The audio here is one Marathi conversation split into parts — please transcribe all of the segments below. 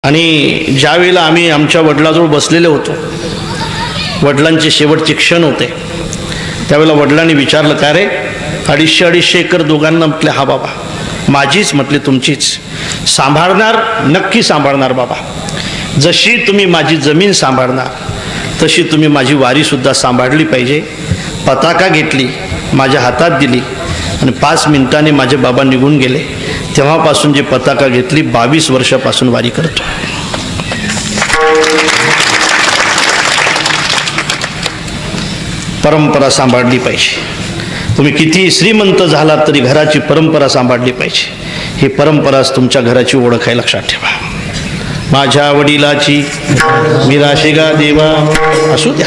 आणि ज्या वेळेला आम्ही आमच्या वडिलांजवळ बसलेले होतो, वडिलांचे शेवटचे क्षण होते, त्यावेळेला वडिलांनी विचारलं, का रे 250 एकर दोघांना? म्हटले, हा बाबा माझीच. म्हटले, तुमचीच. सांभाळणार? नक्की सांभाळणार बाबा. जशी तुम्ही माझी जमीन सांभाळणार तशी तुम्ही माझी वारीसुद्धा सांभाळली पाहिजे. पताका घेतली, माझ्या हातात दिली आणि 5 मिनिटांनी माझे बाबा निघून गेले. तेव्हापासून जी पताका घेतली, 22 वर्षापासून वारी करतो. परंपरा सांभाळली पाहिजे. तुम्ही किती श्रीमंत झालात तरी घराची परंपरा सांभाळली पाहिजे. ही परंपराच तुमच्या घराची ओळख आहे, लक्षात ठेवा. माझ्या वडिलाची मिराशेगा देवा असू द्या,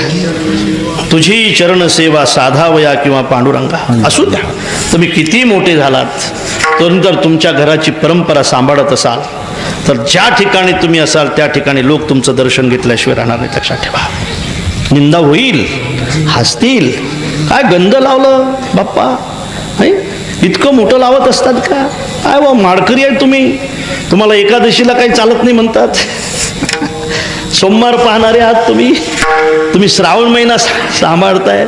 तुझी चरण सेवा साधावया किंवा पांडुरंगा असू द्या. तुम्ही किती मोठे झालात तर तुमच्या घराची परंपरा सांभाळत असाल तर ज्या ठिकाणी तुम्ही असाल त्या ठिकाणी लोक तुमचं दर्शन घेतल्याशिवाय राहणार नाही, लक्षात ठेवा. निंदा होईल, हसतील, काय गंध लावलं बाप्पा, इतकं मोठं लावत असतात का? काय वा माडकरी आहे तुम्ही, तुम्हाला एकादशीला काही चालत नाही म्हणतात. सोमवार पाहणारे आहात तुम्ही श्रावण महिना सांभाळताय,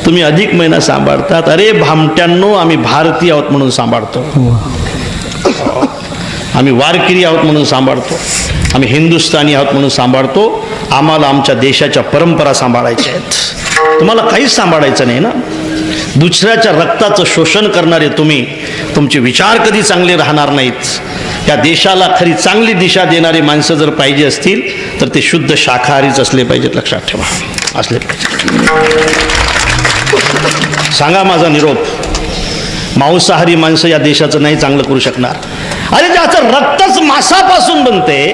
तुम्ही अधिक महिना सांभाळतात. अरे भामट्यांनो, आम्ही भारतीय आहोत म्हणून सांभाळतो, आम्ही वारकरी आहोत म्हणून सांभाळतो, आम्ही हिंदुस्थानी आहोत म्हणून सांभाळतो. आम्हाला आमच्या देशाच्या परंपरा सांभाळायच्या आहेत. तुम्हाला काहीच सांभाळायचं नाही ना. दुसऱ्याच्या रक्ताचं शोषण करणारे तुम्ही, तुमचे विचार कधी चांगले राहणार नाहीत. या देशाला खरी चांगली दिशा देणारी माणसं जर पाहिजे असतील तर ते शुद्ध शाकाहारीच असले पाहिजेत, लक्षात ठेवा, असले पाहिजे. सांगा माझा निरोप, मांसाहारी माणसं या देशाचं नाही चांगलं करू शकणार. अरे ज्याचं रक्तच मांसापासून बनते,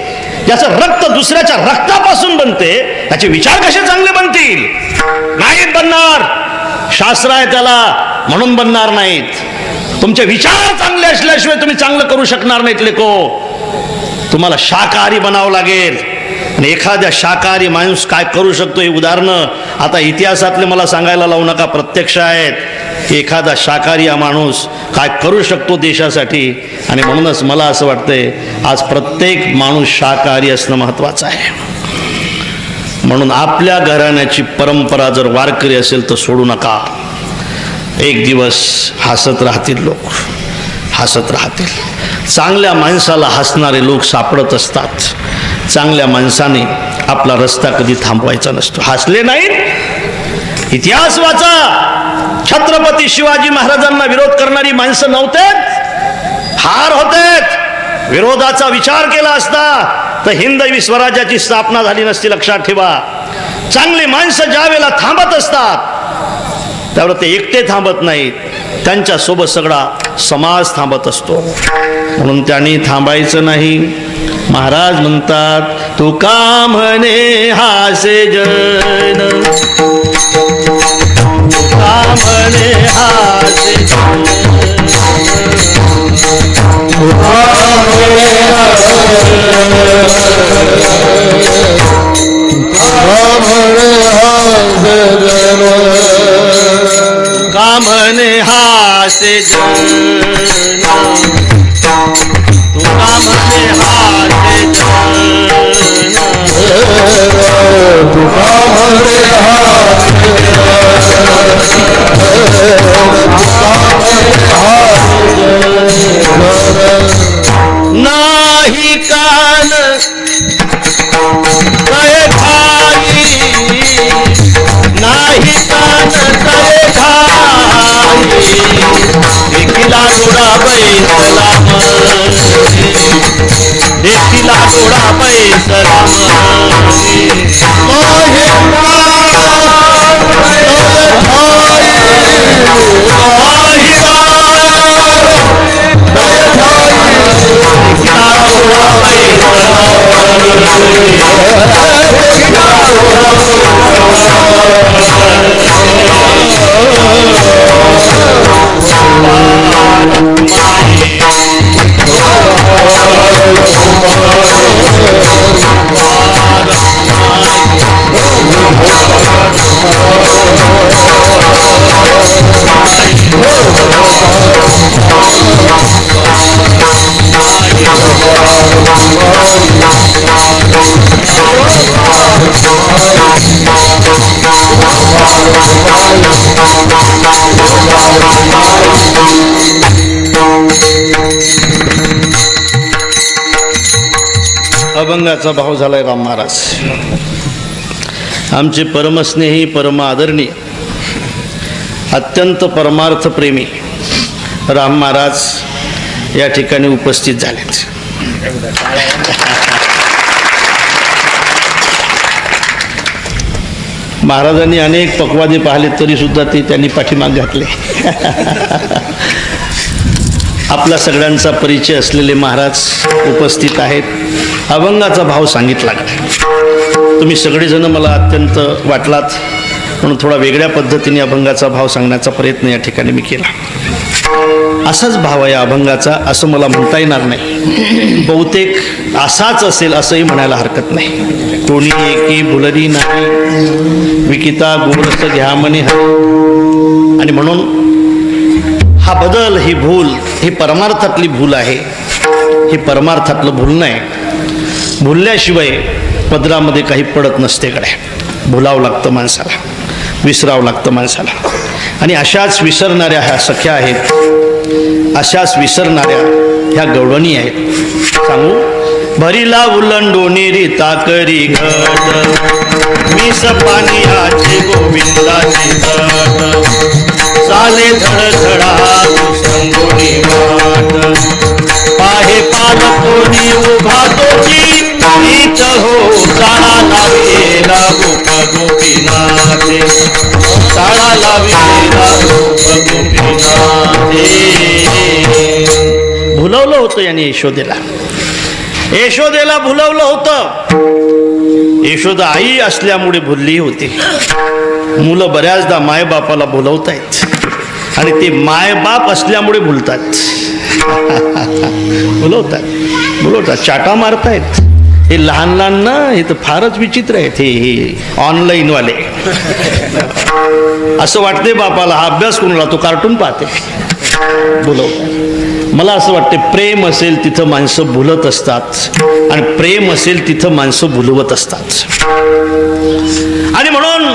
ज्याचं रक्त दुसऱ्याच्या रक्तापासून बनते, त्याचे विचार कसे चांगले बनतील? नाहीत बनणार. शास्त्र आहे त्याला, म्हणून बनणार नाहीत. तुमचे विचार चांगले असल्याशिवाय तुम्ही चांगलं करू शकणार नाहीत लेको. तुम्हाला शाकाहारी बनावं लागेल. आणि एखाद्या शाकाहारी माणूस काय करू शकतो हे उदाहरणं आता इतिहासातले मला सांगायला लावू नका, प्रत्यक्ष आहेत. एखादा शाकाहारी माणूस काय करू शकतो देशासाठी. आणि म्हणूनच मला असं वाटतंय आज प्रत्येक माणूस शाकाहारी असणं महत्त्वाचं आहे. म्हणून आपल्या घराण्याची परंपरा जर वारकरी असेल तर सोडू नका. एक दिवस हसत राहतील लोक, हसत राहतील. चांगल्या माणसाला हसणारे लोक सापडत असतात. चांगल्या माणसाने आपला रस्ता कधी थांबवायचा नसतो. हसले नाहीत, इतिहास वाचा. छत्रपती शिवाजी महाराजांना विरोध करणारी माणसं नव्हतेच, हार होतेच. विरोधाचा विचार केला असता तर हिंदवी स्वराज्याची स्थापना झाली नसती, लक्षात ठेवा. चांगली माणसं ज्या वेळेला थांबत असतात त्यावेळेला ते एकटे थांबत नाहीत, त्यांच्या सोबत सगळा समाज थांबत असतो. म्हणून त्यांनी थांबायचं नाही. महाराज म्हणतात, तू का म्हणे हासे जन, का म्हणे हासे जन, का म्हणे हासे जन, तू का म्हणे हासे जन, तू का म्हणे नाही कान तय खाई, नाही कान तय खाई, देखिला डोळा बैसला मनी, देखिला डोळा बैसला मनी. अभंगाचा भाव झालाय राम महाराज. आमचे परमस्नेही परम आदरणीय अत्यंत परमार्थ प्रेमी राम महाराज या ठिकाणी उपस्थित झालेत. महाराजांनी अनेक पक्वादे पाहिले तरी सुद्धा ते त्यांनी पाठीमाग घातले. आपला सगळ्यांचा परिचय असलेले महाराज उपस्थित आहेत. अभंगाचा भाव सांगितला. तुम्ही सगळेजण मला अत्यंत वाटलात म्हणून थोडा वेगळ्या पद्धतीने अभंगाचा भाव सांगण्याचा प्रयत्न या ठिकाणी मी केला. असाच भाव आहे अभंगाचा असं मला म्हणता येणार नाही. बहुतेक असाच असेल असंही म्हणायला हरकत नाही. कोणी एकी भुलरी नाही विकिता गोरस घ्या म्हणे हरी. आणि म्हणून हा बदल, ही भूल, ही परमार्थातली भूल आहे. ही परमार्थातलं भूल नाही. भुलल्याशिवाय पदरामध्ये काही पडत नसते. कडे भुलावं लागतं माणसाला, विसरावं लागतं माणसाला. आणि अशाच विसरणाऱ्या ह्या सख्या आहेत, अशाच विसरणाऱ्या ह्या गवळणी आहेत. सांगू भरीला उलंडोनी रीता करी घट मीस पानियाचे गोविंदाचे घट चाले धडधडा संगोनी वाट पाहे पाल कोणी उभा तोची नीत हो चाळा लावेला गोप गोपीनाथे चाळा लावेला गोप गोपीनाथे. भुलवलं होतं याने यशोदेला. यशोदेला भुलवलं होतं. यशोदा आई असल्यामुळे भुलली होती. मुलं बऱ्याचदा मायबापाला भुलवतायत आणि ते मायबाप असल्यामुळे भुलतात. भुलवतात चाटा मारतायत. हे लहान लहान ना, हे तर फारच विचित्र आहेत. हे ऑनलाईन वाले. असं वाटते बापाला हा अभ्यास करून राहतो, कार्टून पाहते. भुलवतात. मला असं वाटते प्रेम असेल तिथं माणसं भुलत असतात आणि प्रेम असेल तिथं माणसं भुलवत असतात. आणि म्हणून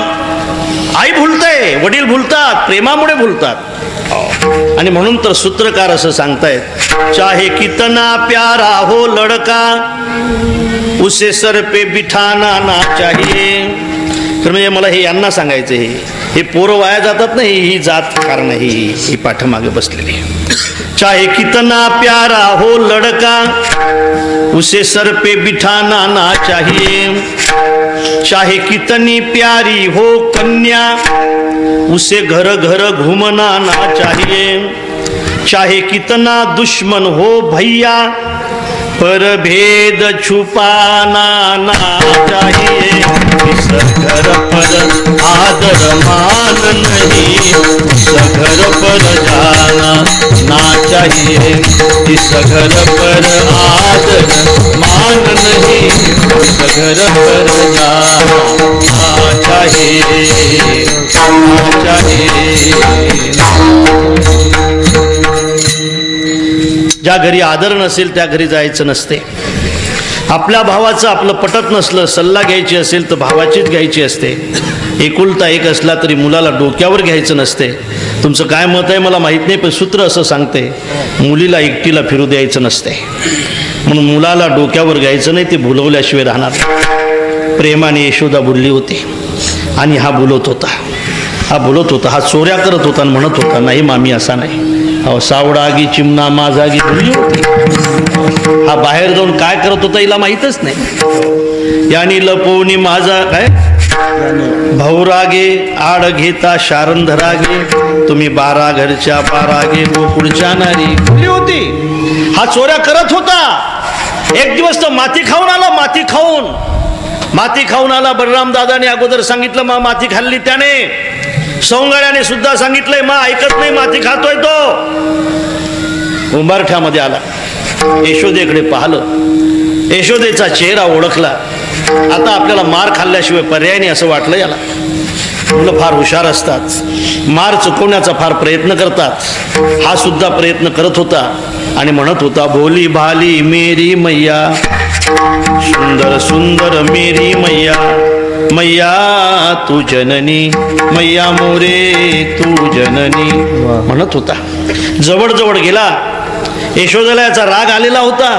आई भुलते, वडील भुलतात, प्रेमामुळे भुलतात. आणि म्हणून तर सूत्रकार असं सांगतायत चाहे कितना प्यारा हो लड़का उसे सर पे बिठाना ना चाहिए. तर म्हणजे मला हे यांना सांगायचं, हे पोरं वाया जातात नाही. ही जात कारण ही पाठीमागे बसलेली. चाहे कितना प्यारा हो लड़का उसे सर पे बिठाना ना चाहिए. चाहे कितनी प्यारी हो कन्या उसे घर घर घूमना ना चाहिए. चाहे कितना दुश्मन हो भैया पर भेद छुपाना ना चाहिए. इस घर पर आदर मान नहीं घर पर जाना ना चाहिए. इस घर पर आदर मान नहीं घर पर जाना चाहिए. ज्या घरी आदर नसेल त्या घरी जायचं नसते. आपल्या भावाचं आपलं पटत नसलं, सल्ला घ्यायची असेल तर भावाचीच घ्यायची असते. एकुलता एक असला तरी मुलाला डोक्यावर घ्यायचं नसते. तुमचं काय मत आहे मला माहीत नाही, पण सूत्र असं सांगते मुलीला एकटीला फिरू द्यायचं नसते. म्हणून मुलाला डोक्यावर घ्यायचं नाही, ते भुलवल्याशिवाय राहणार. प्रेमाने यशोदा भुलली होती आणि हा भुलत होता. हा चोऱ्या करत होता आणि म्हणत होता नाही मामी असा नाही. अहो सावडागी चिमणा माझागी भुलली होती. हा बाहेर जाऊन काय करत होता हिला माहीतच नाही. यानी लपवणी माझा काय भाऊरागे आड घेता शारंधरागे तुम्ही 12 घरच्या 12 गे गोकुळच्या नारी भुलली होती. हा चोऱ्या करत होता. एक दिवस तर माती खाऊन आला. बलराम दादाने अगोदर सांगितलं मा माती खाल्ली त्याने. सौंगाड्याने सुद्धा सांगितलंय मा ऐकत नाही, माती खातोय तो. उंबारठ्यामध्ये आला. यशोदेकडे पाहिलं. यशोदेचा चेहरा ओळखला. आता आपल्याला मार खाल्ल्याशिवाय पर्याय नाही असं वाटलं याला. मुलं फार हुशार असतात, मार चुकवण्याचा फार प्रयत्न करतात. हा सुद्धा प्रयत्न करत होता आणि म्हणत होता भोली भाली मेरी मैया सुंदर सुंदर मेरी मैया मैया तू जननी मैया मोरे तू जननी म्हणत होता. जवळ जवळ गेला. यशोदेला याचा राग आलेला होता.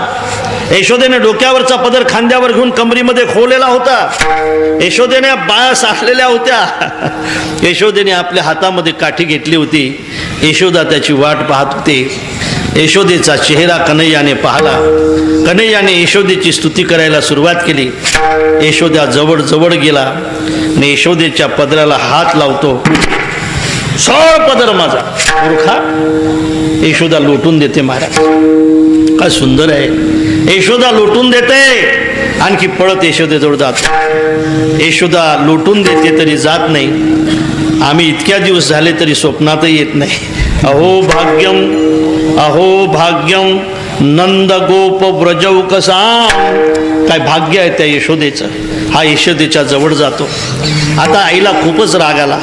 यशोदेने डोक्यावरचा पदर खांद्यावर घेऊन कमरीमध्ये खोवलेला होता. यशोदेने बाळा साठलेल्या होत्या. यशोदेने आपल्या हातामध्ये काठी घेतली होती. यशोदा त्याची वाट पाहत होती. यशोदेचा चेहरा कन्हैयाने पाहला. कन्हैयाने यशोदेची स्तुती करायला सुरुवात केली. यशोदा जवळ जवळ गेला आणि यशोदेच्या पदराला हात लावतो. सळ पदर माझा मूर्खा. यशोदा लोटून देते. महाराज काय सुंदर आहे. यशोदा लोटून देते, आणखी पळत यशोदेजवळ जातो. यशोदा लोटून देते तरी जात नाही. आम्ही इतक्या दिवस झाले तरी स्वप्नातही येत नाही. अहो भाग्यम नंद गोप व्रजौकसाम. काय भाग्य आहे त्या यशोदेचं. हा यशोदेच्या जवळ जातो. आता आईला खूपच राग आला,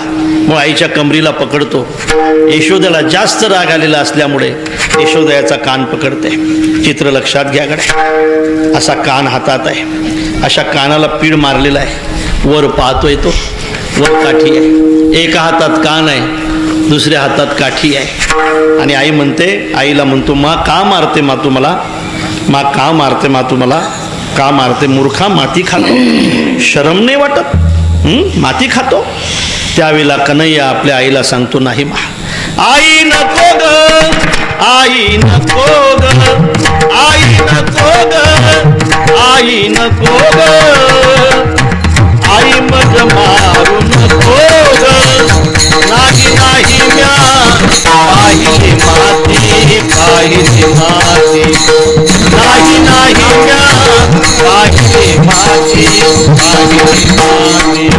मग आईच्या कमरीला पकडतो. यशोदेला जास्त राग आलेला असल्यामुळे यशोदा याचा कान पकडते. चित्र लक्षात घ्या गड्या. असा कान हातात आहे. अशा कानाला पीड मारलेला आहे. वर पाहतोय तो. वर काठी आहे. एका हातात कान आहे, दुसऱ्या हातात काठी आहे. आणि आई म्हणते, आईला म्हणतो, मा का मारते मा तुम्हाला. मा का मारते मा तुम्हाला. का मारते मूर्खा. माती खातो. शरम नाही वाटत. माती खातो. त्यावेळेला कन्हैया आपल्या आईला सांगतो, नाही मा. आई नको ग. आई नको ग. आई नको ग. आई नको ग. आई मज मारू नको ग. नाही नाही म्या पाहिली माती. पाहिली माती. नाही नाही म्या पाहिली माती. पाहिली माती.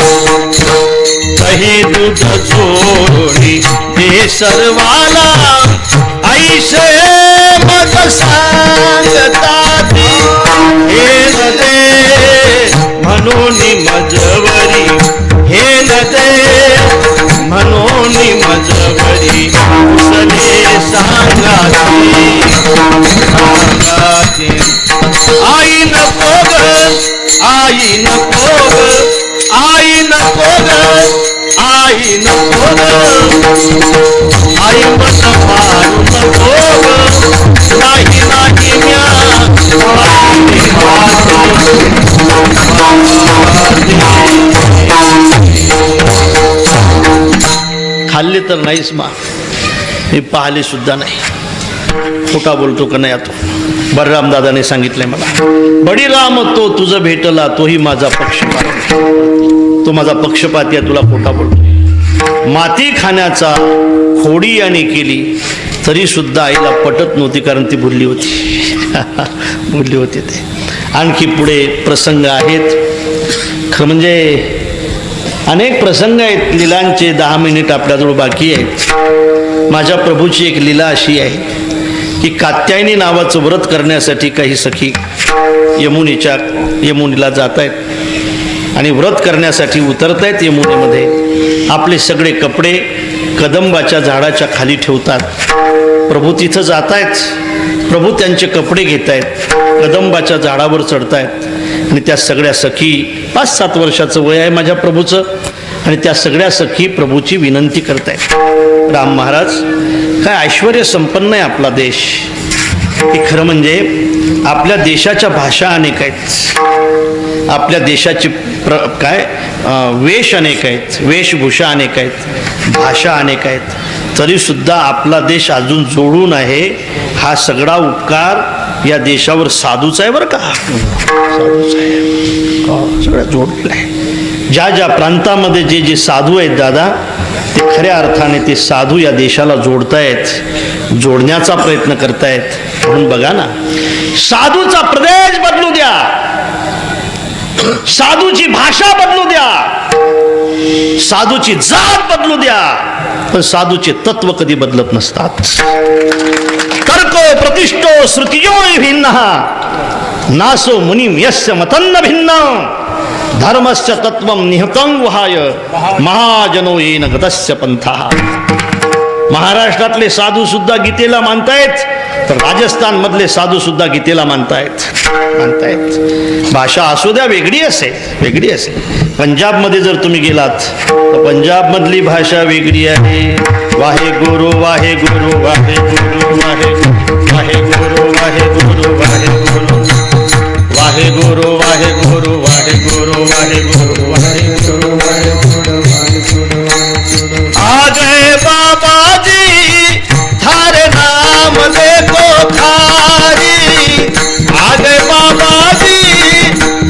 कही दूध जोडी हे सर्वाला ऐसे मज सांगतात. हे नदे म्हणून मजवरी. हे नदे म्हणून मजवरी. उसले सांगाती. सांगाती. आई नको ग. आई नको ग. आई नको ग. आई नको ग. आई मत मारू नको ग. नाही नाही म्या पाहिली खाल्ले तर नाहीच मा. मी पाहिले सुद्धा नाही. खोटा बोलतो का नाही. आता बलराम दादाने सांगितलंय मला. बळीराम तो तुझं भेटला तोही माझा पक्षपात. तो माझा पक्षपाती आहे. तुला खोटा बोलतो. माती खाण्याचा खोडी याने केली तरी सुद्धा आईला पटत नव्हती, कारण ती भुलली होती. भुलली होती ते. आणखी पुढे प्रसंग आहेत. खरं म्हणजे अनेक प्रसंग आहेत. लीलांचे 10 मिनिट आपल्याजवळ बाकी आहेत. माझ्या प्रभूची एक लीला अशी आहे की कात्यायनी नावाचं व्रत करण्यासाठी काही सखी यमुनीला जात आहेत आणि व्रत करण्यासाठी उतरत आहेत. यमुनेमध्ये आपले सगळे कपडे कदंबाच्या झाडाच्या खाली ठेवतात. प्रभू तिथं जात आहेत. प्रभू त्यांचे कपडे घेत आहेत. कदंबाच्या झाडावर चढतायत आणि त्या सगळ्या सखी 5-7 वर्षाचं वय आहे माझ्या प्रभूचं. आणि त्या सगळ्या सखी प्रभूची विनंती करतायत. राम महाराज, काय ऐश्वर्य संपन्न आहे आपला देश. हे खरं म्हणजे आपल्या देशाच्या भाषा अनेक आहेत. आपल्या देशाचे वेश अनेक आहेत. वेशभूषा अनेक आहेत. भाषा अनेक आहेत. तरीसुद्धा आपला देश अजून जोडून आहे. हा सगळा उपकार या देशावर साधूच आहे बरं का. साधूच आहे. सगळं जोडलेलं आहे. ज्या ज्या प्रांतामध्ये जे जे साधू आहेत दादा, ते खऱ्या अर्थाने ते साधू या देशाला जोडतायत, जोडण्याचा प्रयत्न करतायत. म्हणून बघा ना, साधूचा प्रदेश बदलू द्या, साधूची भाषा बदलू द्या, साधूची जात बदलू द्या, पण साधूचे तत्व कधी बदलत नसतात. तर्को प्रतिष्ठो श्रुतियो भिन्नः नासो मुनिम यस्य मतन्न भिन्न धर्मस्य तत्वं निहतं वहाय महाजनो येन गतस्य पंथः. महाराष्ट्रातले साधू सुद्धा गीतेला मानतायत, तर राजस्थान मधले साधू सुद्धा गीतेला मानतायत. भाषा असू द्या वेगळी असेल, वेगळी असेल. पंजाब मध्ये जर तुम्ही गेलात तर पंजाब मधली भाषा वेगळी आहे. वाहे गुरु वाहे गुरु वाहे गुरु वाहे वाहे गुरु वाहे गुरु वाहे गुरु. वाहे गुरु वाहे गुरु वाहे गुरु वाहे गुरु वाहे गुरु वाहे गुरु आ गए बाबा जी थारे नाम देखो खारी आ गए बाबा जी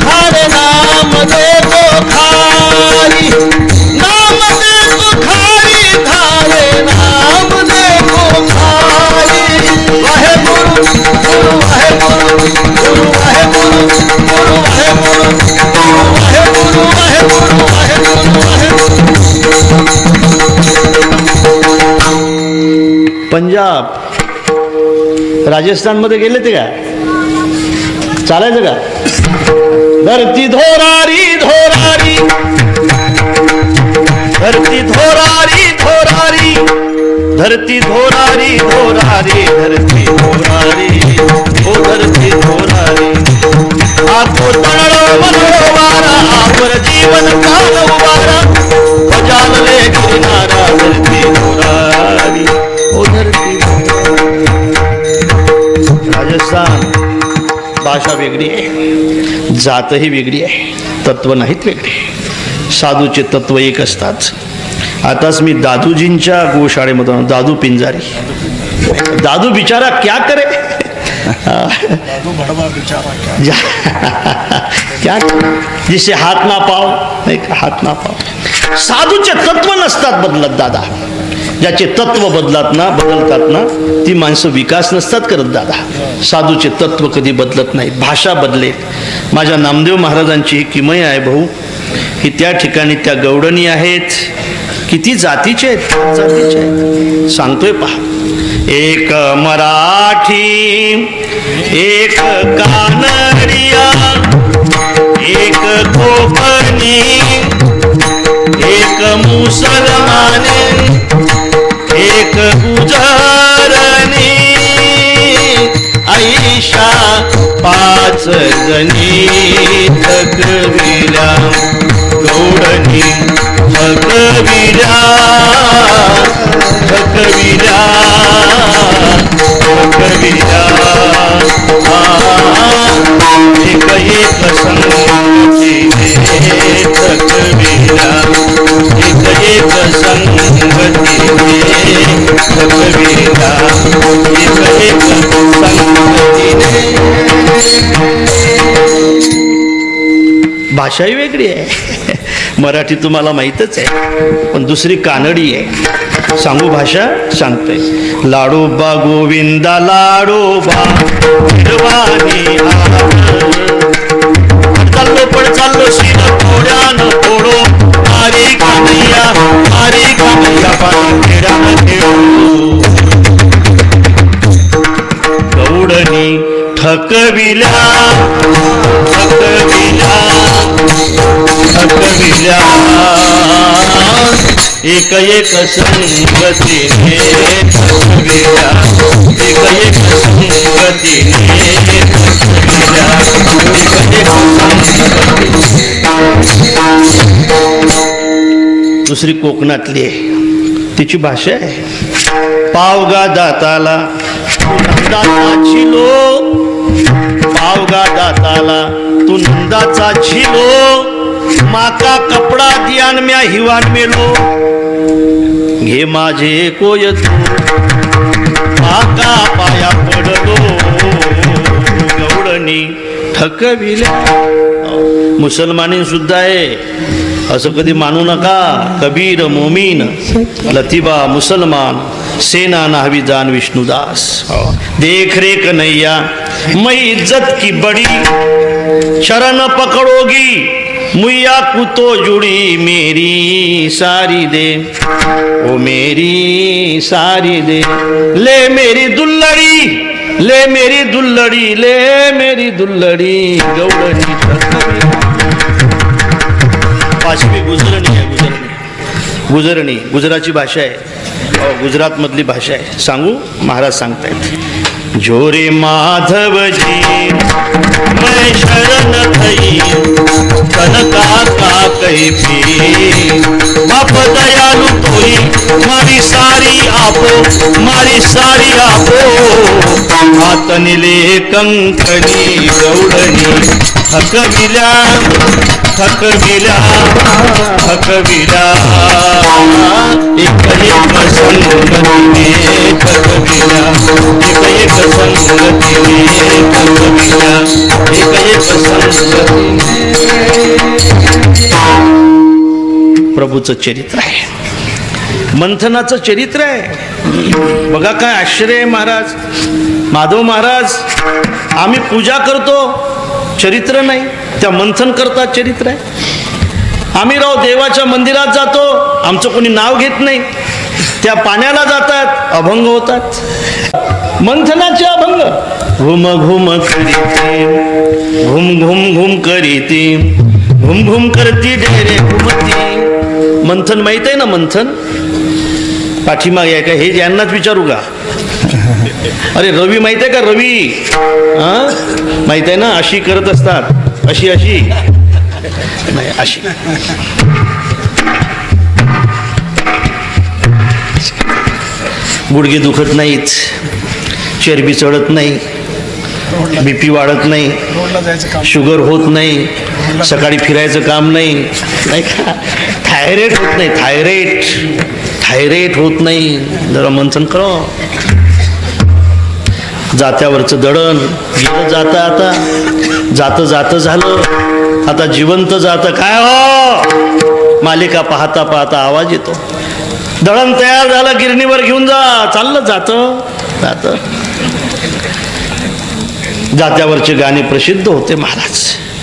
थारे नाम देखो खारी नाम देखो खारी थारे नाम देखो खारी वाहे गुरु गुरु वाहे गुरु गुरु वाहे गुरु गुरु वाहे गुरु वाहे गुरु वाहे गुरु वाहे गुरु वाहे गुरु। पंजाब राजस्थान मध्ये गेले ते का चालायचं का धरती धोरारी धोरारी धरती धोरारी धोरारी धरती धोरारी धोरारी धरती धोरारी ओ धरती धोरारी आखो तळ मनोवारा आवर जीवन काल उवारा बजावले गिरनारा धरती धोरारी ओ धरती राजस्थान भाषा वेगळी आहे जातही वेगळी आहे तत्व नाहीत वेगळे साधूचे तत्व एक असतात आताच मी दादूजींच्या गोशाळेमधून दादू पिंजारी दादू बिचारा क्या करे दादू बड़वा बिचारा क्या जिसे हात ना पाव नाही का हात ना पाव साधूचे तत्व नसतात बदलत दादा ज्याचे तत्व बदलतात ना ती माणसं विकास नसतात करत दादा साधूचे तत्व कधी बदलत नाहीत भाषा बदलेल माझ्या नामदेव महाराजांची ही किमय आहे भाऊ की त्या ठिकाणी त्या गवडणी आहेत किती जातीचे आहेत सांगतोय पहा एक मराठी एक कानडिया एक कोकणी एक मुसलमानी एक गुजरनी ऐशा पाच जणी थकविल्या गौडणी थकविल्या थकविल्या थकविल्या एक एक संगतीने थकविल्या एक एक संगतीने थकविल्या एक एक संगतीने भाषाही वेगळी आहे मराठी तुम्हाला माहीतच आहे पण दुसरी कानडी आहे सांगू भाषा सांगते लाडोबा गोविंदा लाडोबा चाललो पण चाललो शिर थोड्यानं थोडो मारी कानैया पाणी खेड्यानं खेळू गौडणी थकविल्या थकविल्या थकविल्या एक एक संगतीने थकविल्या एक एक संगतीने थकविल्या दुसरी कोकणातली आहे तिची भाषा आहे पावगा दाताला नंदाचा झिलो पावगा दाताला तू नंदाचा झिलो माका कपडा दियान म्या हिवान मेलो घे माझे कोय तू माका पाया पडलो गौडणी थकविल्या मुसलमानी सुद्धा आहे असं कधी मानू नका कबीर मोमीन लतीबा मुसलमान सेना नाहवी जान विष्णुदास देख रेख नैया मैं इज्जत की बड़ी शरण पकड़ोगी मुया कुतो जुड़ी मेरी सारी दे ओ मेरी सारी दे ले मेरी दुल्लड़ी ले मेरी दुल्लड़ी ले मेरी दुल्लड़ी गौडणी पाचवी गुजरणी आहे गुजरणी गुजराची भाषा आहे गुजरात मधली भाषा आहे सांगू महाराज सांगतायत जोरे माधव जी मैं शरण थई कनका का कैफी बाप दयालु तोई मारी सारी आपो मारी सारी आपो हातनिले कंकणी गवळणी थकविल्या थकविल्या थकविल्या एक एक संगतीने थकविल्या एक संगतीने थकविल्या एक संगतीने. प्रभूचं चरित्र आहे, मंथनाचं चरित्र आहे. बघा काय आश्चर्य आहे. महाराज माधव महाराज, आम्ही पूजा करतो चरित्र नाही, त्या मंथन करतात चरित्र आहे. आम्ही राव देवाच्या मंदिरात जातो, आमचं कोणी नाव घेत नाही. त्या पाण्याला जातात, अभंग होतात. मंथनाचे अभंग. घुम घुम करीती घुम घुम घुम करीती घुम घुम करती डेरे घुमती. मंथन माहित आहे ना? मंथन पाठीमागे आहे का? हे यांनाच विचारू का? अरे रवी माहित आहे का? रवी माहित आहे ना? अशी करत असतात, अशी अशी नाही, अशी. गुडघे दुखत नाहीत, चरबी चढत नाही, बीपी वाढत नाही, शुगर होत नाही, सकाळी फिरायचं काम नाही, नाही का? थायरॉइड होत नाही, थायरॉइड होत नाही. जरा मंथन करा. जात्यावरचं दळण गेलं जातं, आता जातं जातं झालं, आता जिवंत जातं. काय हो, मालिका पाहता पाहता आवाज येतो, दळण तयार झालं, गिरणीवर घेऊन जा. चाललं जातं जातं. जात्यावरचे गाणे प्रसिद्ध होते महाराज,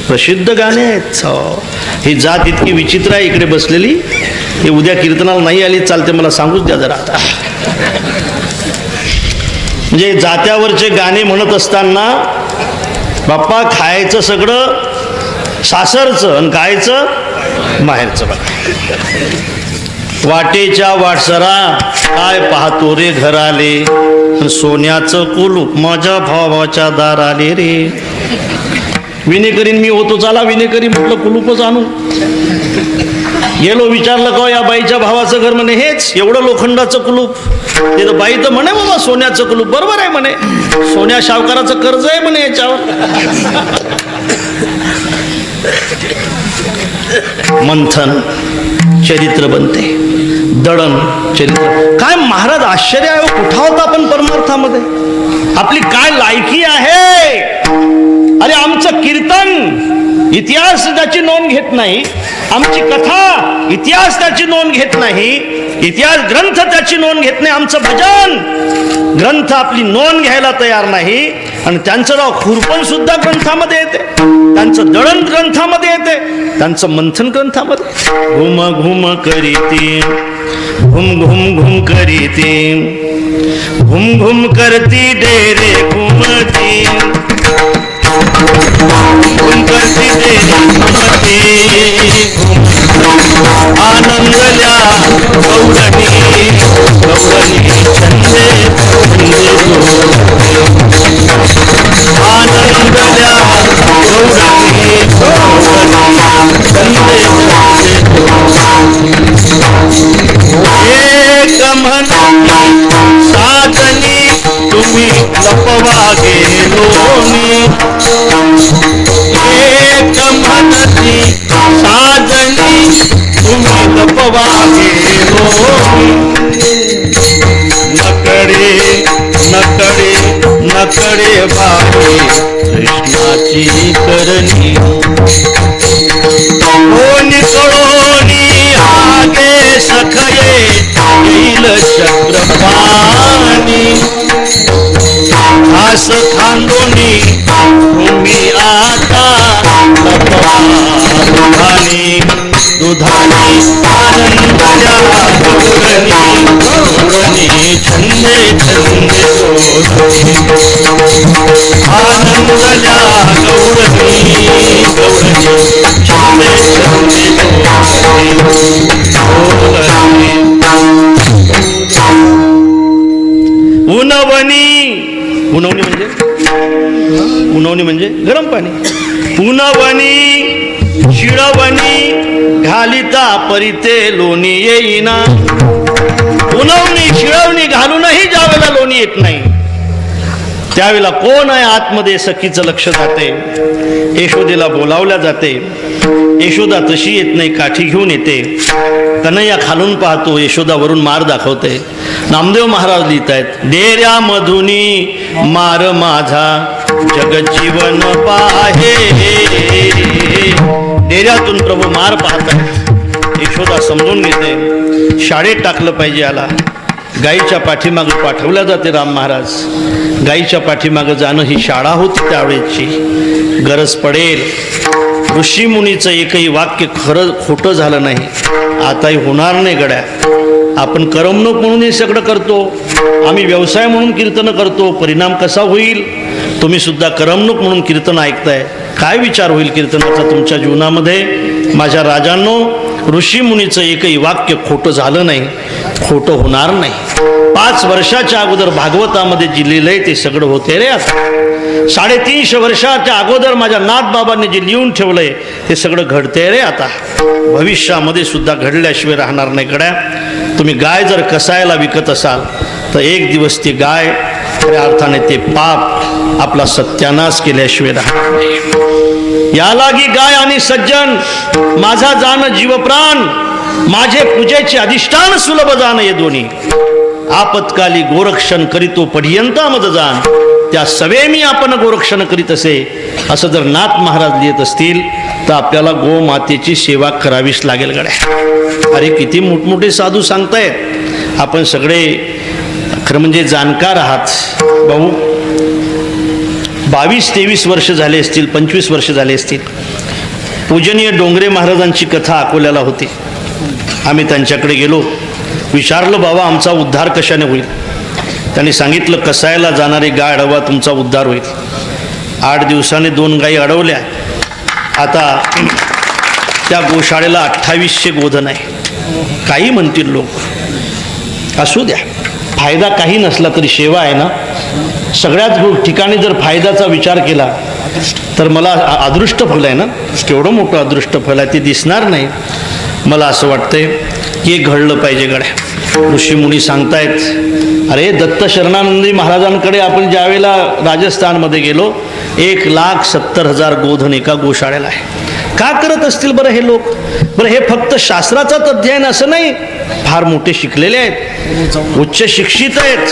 प्रसिद्ध गाणे आहेत. ही जात इतकी विचित्र आहे इकडे बसलेली. हे उद्या कीर्तनाला नाही आली चालते, मला सांगूच द्या जरा. आता म्हणजे जात्यावरचे गाणे म्हणत असताना बाप्पा खायचं सगळं सासरचं आणि खायचं माहेरचं. बघा, वाटेच्या वाटसरा काय पाहतो रे घराले, सोन्याचं कुलूप माझ्या भावाच्या दाराले रे. विनेकरीन मी होतो, चला विनेकरी म्हटलं, कुलूपच आणू. गेलो, विचारलं का या बाईच्या भावाचं घर? म्हणे हेच, एवढं लोखंडाचं कुलूप. ते तर बाई तर म्हणे बाबा सोन्याचं कुलूप. बरोबर आहे म्हणे, सोन्या सावकाराचं कर्ज आहे म्हणे याच्यावर. मंथन चरित्र बनते, दळण चरित्र. काय महाराज आश्चर्य आहे, कुठं होता आपण परमार्थामध्ये? आपली काय लायकी आहे? अरे आमचं कीर्तन इतिहास त्याची नोंद घेत नाही, आमची कथा इतिहास त्याची नोंद घेत नाही, इतिहास ग्रंथ त्याची नोंद घेत नाही. आमचं भजन ग्रंथ आपली नोंद घ्यायला तयार नाही. आणि त्यांचं राव खुरपण सुद्धा ग्रंथामध्ये येते, त्यांचं दळण ग्रंथामध्ये येते, त्यांचं मंथन ग्रंथामध्ये. घुम घुम करीती घुम घुम घुम करीती घुम घुम करती डेरे घुमती घुम करती डेरे घुमती आनंदल्या गौरणी गौरणी छंदे आनंदल्या गौरणी छंदे एक म्हणती साधनी तुम्ही लपवा गेलोनी. एक म्हणती साधनी तुम्ही लपवा गेलोनी. नकडे नकडे नकडे भावे कृष्णाची करणी कोणी कळोनी आगे सखये येईल चक्रपाणी. खास खांदोनी तुम्ही आता दुधानी दुधानी आनंदल्या गौरणी गौरणी छंदे छंदे आनंदल्या गौरणी गौरणी छंदे छंदे उनवणी. उनवणी म्हणजे उनवणी म्हणजे गरम पाणी. उनवणी शिळवणी घालिता परिते लोणी येईना. उनवणी शिळवणी घालूनही ज्यावेळेला लोणी येत नाही त्यावेळेला कोण आहे आतमध्ये सखीचं लक्ष जाते. यशोदेला बोलावल्या जाते. यशोदा तशी येत नाही, काठी घेऊन येते. कन्हैया खालून पाहतो, यशोदा वरून मार दाखवते. नामदेव महाराज लिहित आहेत, डेऱ्या मधुनी मार माझा जगजीवन पाहे. डेऱ्यातून प्रभू मार पाहतायत. यशोदा समजून घेते, शाळेत टाकलं पाहिजे याला. गाईच्या पाठीमागं पाठवल्या जाते राम महाराज. गाईच्या पाठीमागं जाणं ही शाळा होती त्यावेळेची. गरज पडेल. ऋषी मुनीचं एकही वाक्य खरं खोटं झालं नाही. आताही होणार नाही गड्या. आपण करमणूक म्हणून हे सगळं करतो, आम्ही व्यवसाय म्हणून कीर्तन करतो. परिणाम कसा होईल? तुम्ही सुद्धा करमणूक म्हणून कीर्तन ऐकताय. काय विचार होईल कीर्तनाचा तुमच्या जीवनामध्ये? माझ्या राजांनो, ऋषी मुनीचं एकही वाक्य खोटं झालं नाही, खोटं होणार नाही. 5 वर्षाच्या अगोदर भागवतामध्ये जे लिहिलंय ते सगळं होते रे. आता 350 वर्षाच्या अगोदर माझ्या नाथबाबांनी जे लिहून ठेवलंय ते सगळं घडतंय रे. आता भविष्यामध्ये सुद्धा घडल्याशिवाय राहणार नाही गड्या. तुम्ही गाय जर कसायला विकत असाल तर एक दिवस ती गाय खऱ्या अर्थाने ते पाप आपला सत्यानाश केल्याशिवाय राहणार नाही. यालागी गाय आणि सज्जन माझा जाण जीवप्राण, माझे पूजेचे अधिष्ठान सुलभ जाण. ये दोन्ही आपत्काली गोरक्षण करीतो पर्यंत मज जाण. त्या सवे मी आपण गोरक्षण करीत असे. असं जर नाथ महाराज लिहित असतील तर आपल्याला गोमातेची सेवा करावीच लागेल गड्या. अरे किती मोठमोठे साधू सांगतायत. आपण सगळे खरं म्हणजे जाणकार आहात भाऊ. 22-23 वर्ष झाले असतील, 25 वर्ष झाले असतील. पूजनीय डोंगरे महाराजांची कथा अकोल्याला होती. आम्ही त्यांच्याकडे गेलो. विचारलं, बाबा आमचा उद्धार कशाने होईल? त्यांनी सांगितलं, कसायला जाणारी गाय अडवा तुमचा उद्धार होईल. 8 दिवसाने 2 गायी अडवल्या. आता त्या गोशाळेला 2800 गोधन आहे. काही म्हणतील लोक, असू द्या, फायदा काही नसला तरी सेवा आहे ना. सगळ्याच ठिकाणी जर फायद्याचा विचार केला तर मला अदृष्ट फल आहे ना. केवढं मोठं अदृष्ट फल आहे ते दिसणार नाही. मला असं वाटतंय की घडलं पाहिजे गड्या. ऋषीमुनी सांगतायत, अरे दत्त शरणानंदी महाराजांकडे आपण ज्यावेळेला राजस्थानमध्ये गेलो, 1,70,000 गोधन एका गोशाळेला आहे. का करत असतील बरं हे लोक? बरं हे फक्त शास्त्राचाच अध्ययन असं नाही, फार मोठे शिकलेले आहेत, उच्च शिक्षित आहेत.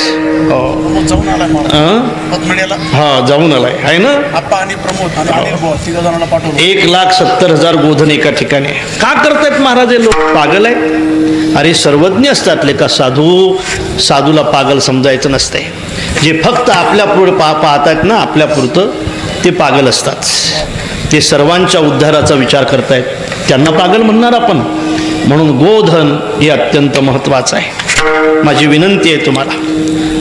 हा जाऊन आलाय आहे ना. 1,70,000 गोधन एका ठिकाणी. का करतायत महाराज हे लोक? पागल आहे? अरे सर्वज्ञ असतात ले का साधूला पागल समजायचं नसतंय. जे फक्त आपल्या पुढे पाहतायत ना, आपल्या पुरतं, ते पागल असतात. ते सर्वांच्या उद्धाराचा विचार करतायत, त्यांना पागल म्हणणार आपण. म्हणून गोधन हे अत्यंत महत्त्वाचं आहे. माझी विनंती आहे तुम्हाला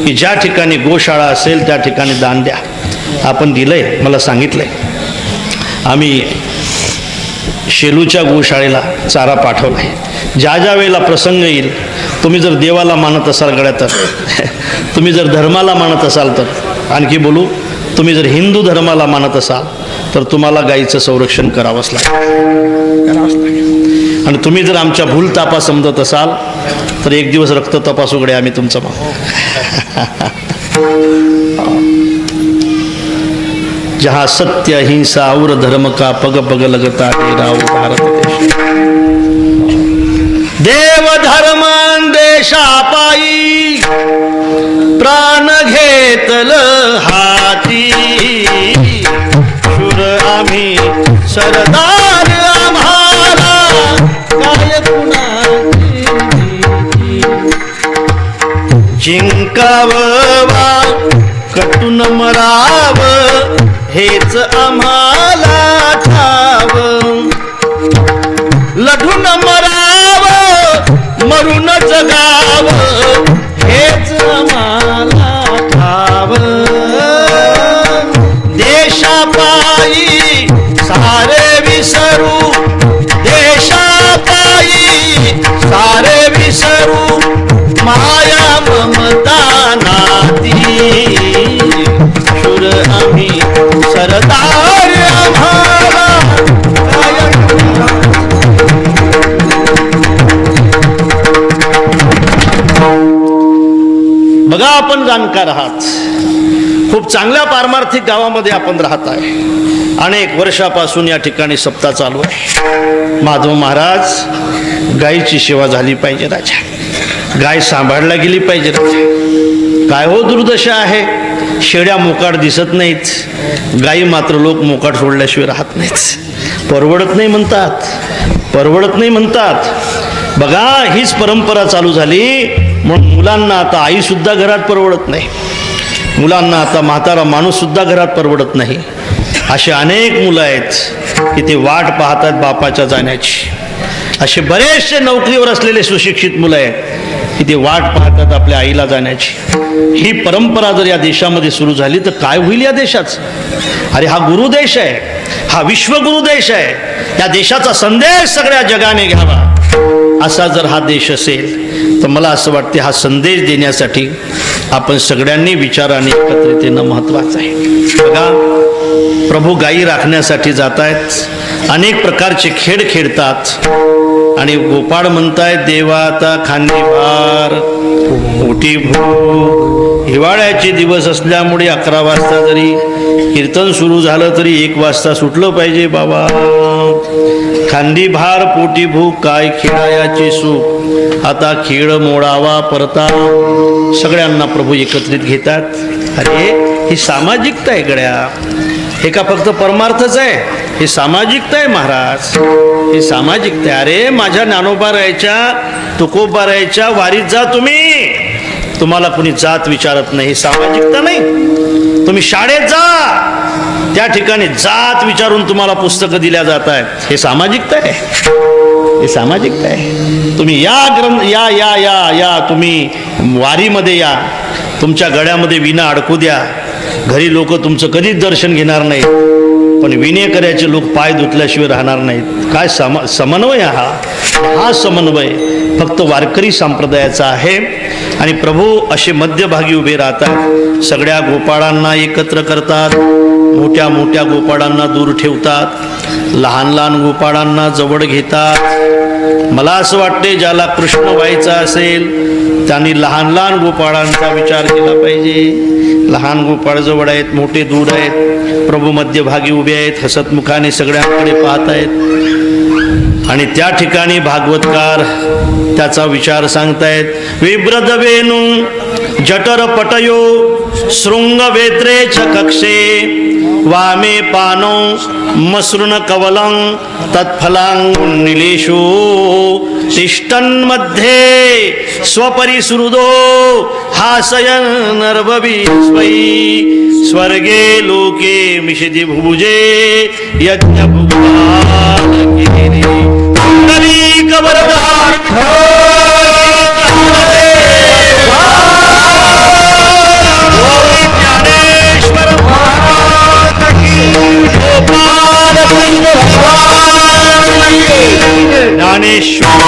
की ज्या ठिकाणी गोशाळा असेल त्या ठिकाणी दान द्या. आपण दिलंय, मला सांगितलंय. आम्ही शेलूच्या गोशाळेला चारा पाठवलाय. ज्या ज्या वेळेला प्रसंग येईल, तुम्ही जर देवाला मानत असाल गड्या तर, तुम्ही जर धर्माला मानत असाल तर, आणखी बोलू, तुम्ही जर हिंदू धर्माला मानत असाल तर तुम्हाला गाईचं संरक्षण करावंच लागेल. आणि तुम्ही जर आमच्या भूल तापा समजत असाल तर एक दिवस रक्त तपासू गड्या आम्ही तुमचं. जहाँ सत्य अहिंसा और धर्म का पग पग लगता राव भारत देश. देव धर्म देशा पायी प्राण घेतल हाती. शूर आम्ही सरदार आम्हाला काय कुणाची. जिंकावा कटून मराव हेच आम्हाला ठाव. लढून मराव मरून जगाव हेच आम्हाला ठाव. देशापायी सारे विसरू, देशापायी सारे विसरू, माया ममता नाती. शूर आम्ही सरदार आम्हाला काय. बघा आपण जाणकार आहात, खूप चांगल्या पारमार्थिक गावामध्ये आपण राहत आहे. अनेक वर्षापासून या ठिकाणी सप्ताह चालू आहे. माधव महाराज, गायीची सेवा झाली पाहिजे राजा, गाय सांभाळला गेली पाहिजे राजा. काय हो दुर्दशा आहे, शेळ्या मोकाट दिसत नाहीत, गायी मात्र लोक मोकाट सोडल्याशिवाय राहत नाहीत. परवडत नाही म्हणतात, परवडत नाही म्हणतात. बघा हीच परंपरा चालू झाली म्हणून मुलांना आता आई सुद्धा घरात परवडत नाही, मुलांना आता म्हातारा माणूस सुद्धा घरात परवडत नाही. असे अनेक मुलं आहेत की ते वाट पाहतात बापाच्या जाण्याची. असे बरेचसे नोकरीवर असलेले सुशिक्षित मुलं आहेत की ते वाट पाहतात आपल्या आईला जाण्याची. ही परंपरा जर या देशामध्ये सुरू झाली तर काय होईल या देशाचं? अरे हा गुरुदेश आहे, हा विश्वगुरु देश आहे. या देशाचा संदेश सगळ्या जगाने घ्यावा असा जर हा देश असेल तर मला असं वाटते हा संदेश देण्यासाठी आपण सगळ्यांनी विचाराने एकत्रित येणं महत्त्वाचं आहे. बघा प्रभू गायी राखण्यासाठी जात आहेत, अनेक प्रकारचे खेळ खेळतात आणि गोपाळ म्हणतायत देवा आता खांदी भार पोटी भूक. हिवाळ्याचे दिवस असल्यामुळे 11 वाजता जरी कीर्तन सुरू झालं तरी 1 वाजता सुटलं पाहिजे बाबा. खांदी भार पोटी भूक काय खेळायाचे सुख, आता खेळ मोडावा परता. सगळ्यांना प्रभू एकत्रित घेतात. अरे ही सामाजिकता आहे गड्या, हे का फक्त परमार्थच आहे? हे सामाजिकता आहे महाराज, हे सामाजिकता आहे. अरे माझ्या ज्ञानोबा राहायच्या, तुकोबा राहायच्या वारीत जा तुम्ही, तुम्हाला कुणी जात विचारत नाही. हे सामाजिकता नाही. तुम्ही शाळेत जा, त्या ठिकाणी जात विचारून तुम्हाला पुस्तकं दिल्या जात आहेत. हे सामाजिकता आहे, हे सामाजिकता आहे. तुम्ही या या या या या तुम्ही वारीमध्ये या, तुमच्या गळ्यामध्ये विणा अडकू द्या. घरी लोक तुमचं कधीच दर्शन घेणार नाहीत, पण विणेकऱ्याचे लोक पाय धुतल्याशिवाय राहणार नाहीत. काय समन्वय हा समन्वय फक्त वारकरी संप्रदायाचा आहे. आणि प्रभू असे मध्यभागी उभे राहतात, सगळ्या गोपाळांना एकत्र करतात, मोठ्या मोठ्या गोपाळांना दूर ठेवतात, लहान लहान गोपाळांना जवळ घेतात. मला असं वाटते ज्याला कृष्ण व्हायचा असेल त्यांनी लहान लहान गोपाळांचा विचार केला पाहिजे. लहान गोपाळ जवळ आहेत, मोठे दूर आहेत, प्रभू मध्यभागी उभे आहेत, हसतमुखाने सगळ्यांकडे पाहत आहेत. आणि त्या ठिकाणी भागवतकार त्याचा विचार सांगतायत. विब्रद वेणू जठर पटयो शृंग वेत्रे च कक्षे वामे पानो मसृण कवलं तत्फलांगुन्निलेशो तिष्ठन्मध्ये स्वपरिसुहृदो हासयन् नर्भविस्वै स्वर्गे लोके मिषति भुभुजे यज्ञभुक्तानगिरि पुंडरीकवरदार ज्ञानेश्वर